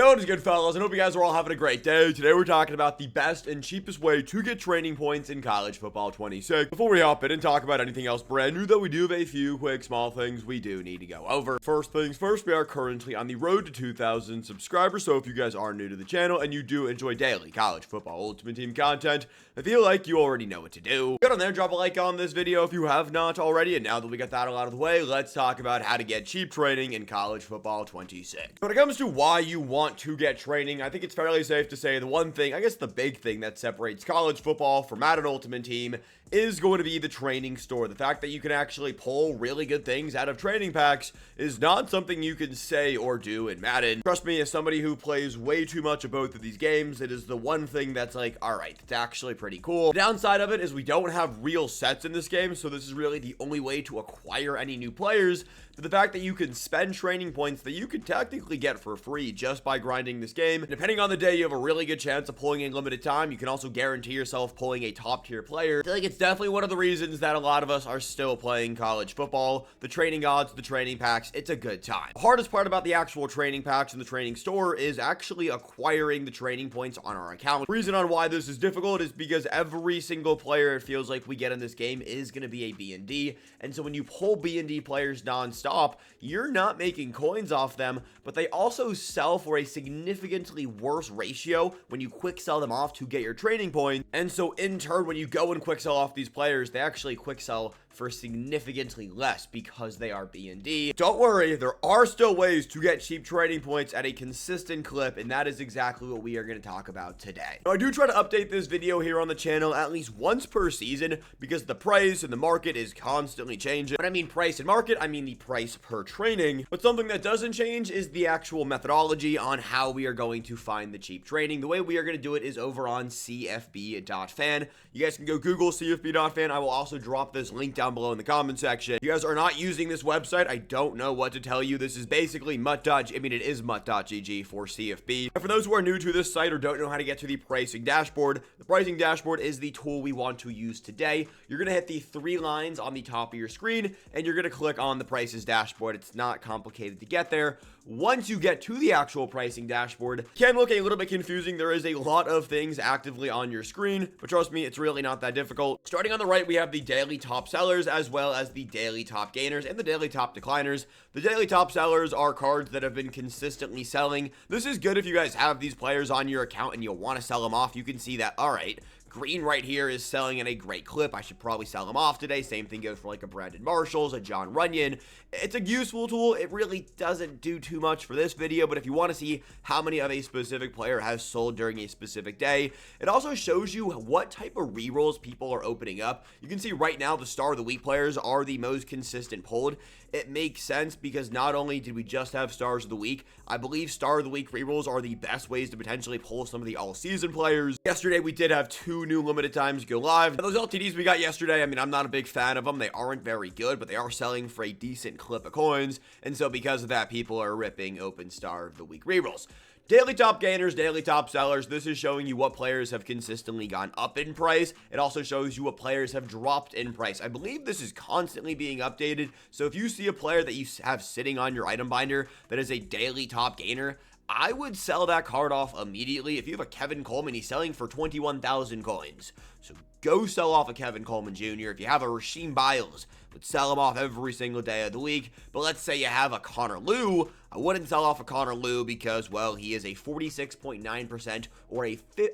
What is good, fellas? I hope you guys are all having a great day. Today we're talking about the best and cheapest way to get training points in college football 26. Before we hop in and talk about anything else brand new, though, we do have a few quick small things we do need to go over. First things first, we are currently on the road to 2,000 subscribers, so if you guys are new to the channel and you do enjoy daily college football Ultimate Team content, I feel like you already know what to do. Get on there, drop a like on this video if you have not already, and now that we got that all out of the way, let's talk about how to get cheap training in college football 26. When it comes to why you want to get training, I think it's fairly safe to say the one thing, I guess the big thing that separates college football from Madden Ultimate Team is going to be the training store. The fact that you can actually pull really good things out of training packs is not something you can say or do in Madden. Trust me, as somebody who plays way too much of both of these games, it is the one thing that's like, alright, it's actually pretty cool. The downside of it is we don't have real sets in this game, so this is really the only way to acquire any new players. But the fact that you can spend training points that you could technically get for free just by grinding this game. Depending on the day, you have a really good chance of pulling in limited time. You can also guarantee yourself pulling a top tier player. I feel like it's definitely one of the reasons that a lot of us are still playing college football. The training odds, the training packs, it's a good time. The hardest part about the actual training packs in the training store is actually acquiring the training points on our account. The reason on why this is difficult is because every single player it feels like we get in this game is going to be a B&D, and so when you pull B&D players non-stop, you're not making coins off them, but they also sell for a significantly worse ratio when you quick sell them off to get your training points. And so in turn, when you go and quick sell off these players, they actually quick sell for significantly less because they are B&D. Don't worry, there are still ways to get cheap training points at a consistent clip, and that is exactly what we are going to talk about today. Now, I do try to update this video here on the channel at least once per season because the price and the market is constantly changing. When I mean price and market, I mean the price per training. But something that doesn't change is the actual methodology on how we are going to find the cheap training. The way we are going to do it is over on cfb.fan. You guys can go Google cfb.fan. I will also drop this link down below in the comment section. If you guys are not using this website, I don't know what to tell you. This is basically it is mutt.gg for CFB. And for those who are new to this site or don't know how to get to the pricing dashboard, the pricing dashboard is the tool we want to use today. You're going to hit the three lines on the top of your screen and you're going to click on the prices dashboard. It's not complicated to get there. Once you get to the actual pricing dashboard, it can look a little bit confusing. There is a lot of things actively on your screen, but trust me, it's really not that difficult. Starting on the right, we have the daily top sellers as well as the daily top gainers and the daily top decliners. The daily top sellers are cards that have been consistently selling. This is good if you guys have these players on your account and you'll want to sell them off. You can see that, all right, Green right here is selling in a great clip. I should probably sell them off today. Same thing goes for like a Brandon Marshalls, a John Runyon. It's a useful tool. It really doesn't do too much for this video, but if you want to see how many of a specific player has sold during a specific day, it also shows you what type of rerolls people are opening up. You can see right now the Star of the Week players are the most consistent pulled. It makes sense because not only did we just have Stars of the Week, I believe Star of the Week rerolls are the best ways to potentially pull some of the all-season players. Yesterday, we did have two new limited times go live. Those LTDs we got yesterday, I mean, I'm not a big fan of them. They aren't very good, but they are selling for a decent clip of coins, and so because of that, people are ripping open Star of the Week rerolls. Daily top gainers, daily top sellers. This is showing you what players have consistently gone up in price. It also shows you what players have dropped in price. I believe this is constantly being updated. So if you see a player that you have sitting on your item binder that is a daily top gainer, I would sell that card off immediately. If you have a Kevin Coleman, he's selling for 21,000 coins. So go sell off a Kevin Coleman Jr. If you have a Rasheem Biles, would sell him off every single day of the week. But let's say you have a Connor Lew, I wouldn't sell off a Connor Lew because, well, he is a 46.9% or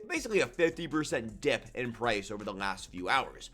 basically a 50% dip in price over the last few hours.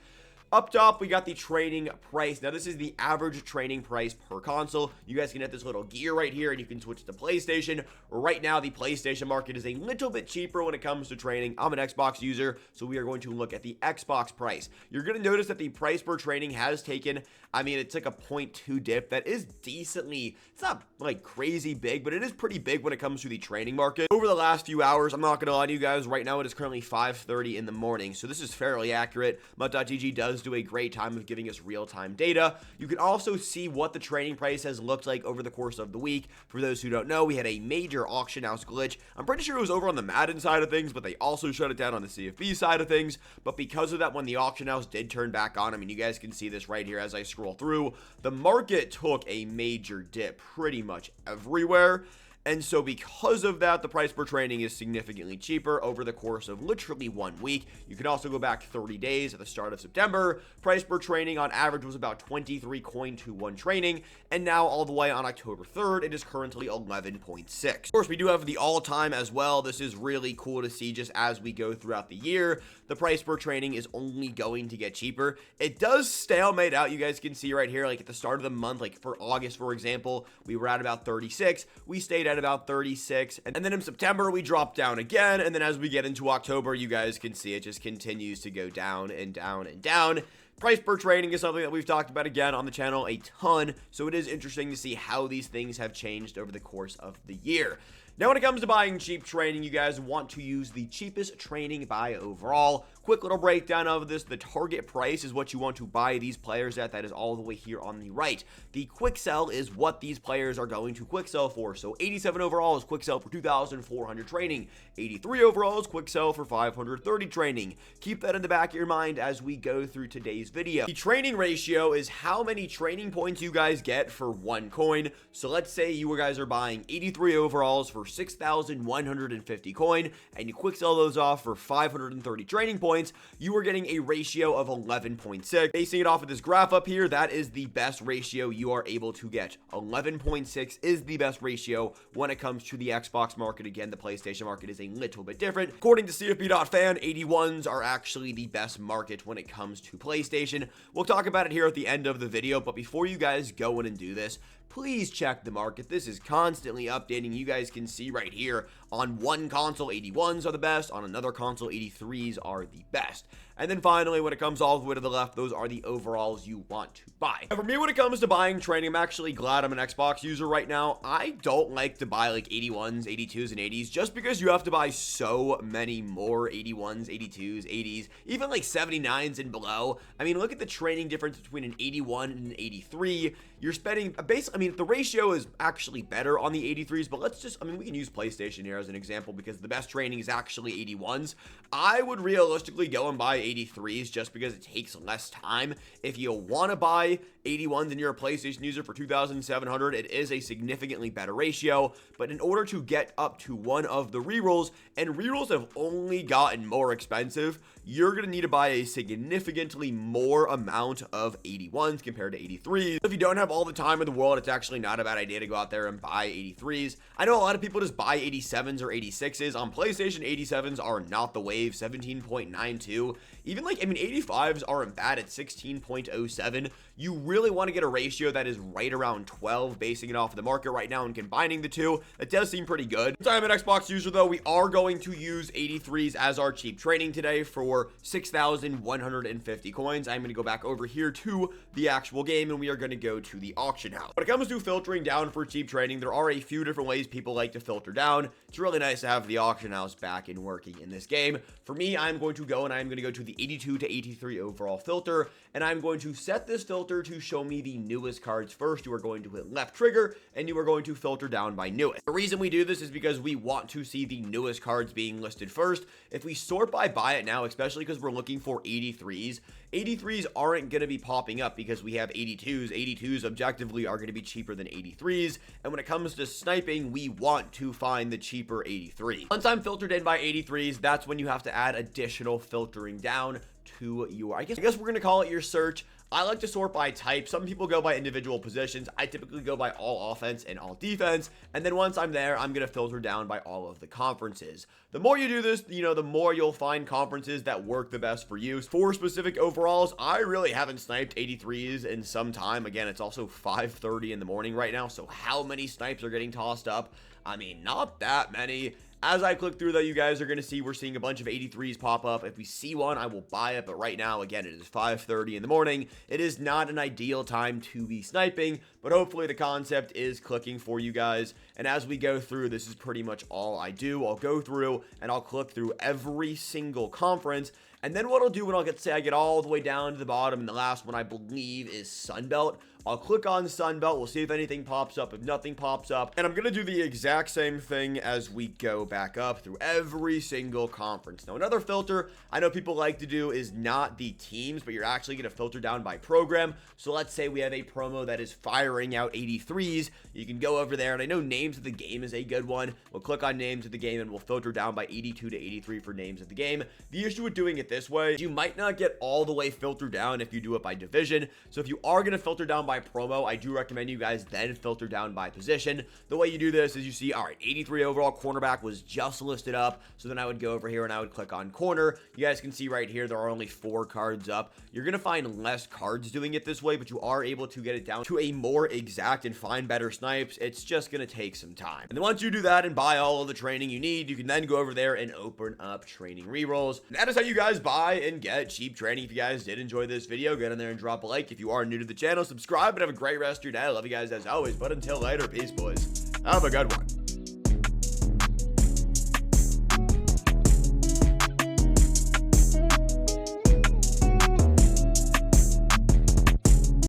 Up top, we got the training price. Now, this is the average training price per console. You guys can hit this little gear right here, and you can switch to PlayStation. Right now, the PlayStation market is a little bit cheaper when it comes to training. I'm an Xbox user, so we are going to look at the Xbox price. You're going to notice that the price per training has taken, I mean, it's like a 0.2 dip. That is decently, it's not like crazy big, but it is pretty big when it comes to the training market. Over the last few hours, I'm not going to lie to you guys, right now it is currently 5:30 in the morning, so this is fairly accurate. Mutt.gg does do a great time of giving us real-time data. You can also see what the training price has looked like over the course of the week. For those who don't know, we had a major auction house glitch. I'm pretty sure it was over on the Madden side of things, but they also shut it down on the CFB side of things. But because of that, when the auction house did turn back on, I mean, you guys can see this right here as I scroll through, the market took a major dip pretty much everywhere. And so because of that, the price per training is significantly cheaper over the course of literally 1 week. You can also go back 30 days at the start of September. Price per training on average was about 23 coin to 1 training, and now all the way on October 3rd, it is currently 11.6. Of course, we do have the all-time as well. This is really cool to see just as we go throughout the year. The price per training is only going to get cheaper. It does stalemate out. You guys can see right here, like at the start of the month, like for August, for example, we were at about 36. We stayed at about 36. And then in September, we dropped down again. And then as we get into October, you guys can see it just continues to go down and down and down. Price per training is something that we've talked about again on the channel a ton. So it is interesting to see how these things have changed over the course of the year. Now, when it comes to buying cheap training, you guys want to use the cheapest training buy overall. Quick little breakdown of this. The target price is what you want to buy these players at. That is all the way here on the right. The quick sell is what these players are going to quick sell for. So 87 overall is quick sell for 2,400 training. 83 overall is quick sell for 530 training. Keep that in the back of your mind as we go through today's video. The training ratio is how many training points you guys get for 1 coin. So let's say you guys are buying 83 overalls for 6,150 coin, and you quick sell those off for 530 training points. You are getting a ratio of 11.6. Basing it off of this graph up here, that is the best ratio you are able to get. 11.6 is the best ratio when it comes to the Xbox market. Again, the PlayStation market is a little bit different. According to CFB.fan, 81s are actually the best market when it comes to PlayStation. We'll talk about it here at the end of the video, but before you guys go in and do this, please check the market. This is constantly updating. You guys can see right here on one console, 81s are the best. On another console, 83s are the best. And then finally, when it comes all the way to the left, those are the overalls you want to buy. And for me, when it comes to buying training, I'm actually glad I'm an Xbox user right now. I don't like to buy like 81s, 82s, and 80s just because you have to buy so many more 81s, 82s, 80s, even like 79s and below. I mean, look at the training difference between an 81 and an 83. You're spending basically, I mean, the ratio is actually better on the 83s, but let's just, I mean, we can use PlayStation here as an example because the best training is actually 81s. I would realistically go and buy 83s just because it takes less time. If you want to buy 81s and you're a PlayStation user for 2,700, it is a significantly better ratio. But in order to get up to one of the rerolls, and rerolls have only gotten more expensive, you're going to need to buy a significantly more amount of 81s compared to 83s. If you don't have all the time in the world, it's actually not a bad idea to go out there and buy 83s. I know a lot of people just buy 87s or 86s. On PlayStation, 87s are not the wave, 17.92. Even like, I mean, 85s aren't bad at 16.07. You really want to get a ratio that is right around 12, basing it off of the market right now and combining the two. That does seem pretty good. Since I'm an Xbox user though, we are going to use 83s as our cheap training today for 6,150 coins. I'm going to go back over here to the actual game and we are going to go to the auction house. When it comes to filtering down for cheap trading, there are a few different ways people like to filter down. It's really nice to have the auction house back and working in this game. For me, I'm going to go and I'm going to go to the 82 to 83 overall filter, and I'm going to set this filter to show me the newest cards first. You are going to hit left trigger and you are going to filter down by newest. The reason we do this is because we want to see the newest cards being listed first. If we sort by buy it now, especially because we're looking for 83s, 83s aren't going to be popping up because we have 82s. 82s objectively are going to be cheaper than 83s. And when it comes to sniping, we want to find the cheaper 83. Once I'm filtered in by 83s, that's when you have to add additional filtering down to your, I guess we're going to call it your search. I like to sort by type. Some people go by individual positions. I typically go by all offense and all defense. And then once I'm there, I'm going to filter down by all of the conferences. The more you do this, you know, the more you'll find conferences that work the best for you. For specific overalls, I really haven't sniped 83s in some time. Again, it's also 5:30 in the morning right now. So how many snipes are getting tossed up? I mean, not that many. As I click through though, you guys are going to see we're seeing a bunch of 83s pop up. If we see one, I will buy it. But right now, again, it is 5:30 in the morning. It is not an ideal time to be sniping, but hopefully the concept is clicking for you guys. And as we go through, this is pretty much all I do. I'll go through and I'll click through every single conference. And then what I'll do when I'll say I get all the way down to the bottom, and the last one I believe is Sunbelt. I'll click on Sunbelt. We'll see if anything pops up. If nothing pops up, and I'm going to do the exact same thing as we go back up through every single conference. Now, another filter I know people like to do is not the teams, but you're actually going to filter down by program. So let's say we have a promo that is firing out 83s. You can go over there, and I know names names of the game is a good one. We'll click on names of the game and we'll filter down by 82 to 83 for names of the game. The issue with doing it this way, you might not get all the way filtered down if you do it by division. So if you are going to filter down by promo, I do recommend you guys then filter down by position. The way you do this is you see, all right, 83 overall cornerback was just listed up. So then I would go over here and I would click on corner. You guys can see right here, there are only 4 cards up. You're going to find less cards doing it this way, but you are able to get it down to a more exact and find better snipes. It's just going to take some time. And then once you do that and buy all of the training you need, you can then go over there and open up training rerolls. And that is how you guys buy and get cheap training. If you guys did enjoy this video, get in there and drop a like. If you are new to the channel, subscribe and have a great rest of your day. I love you guys as always, but until later, peace, boys. Have a good one.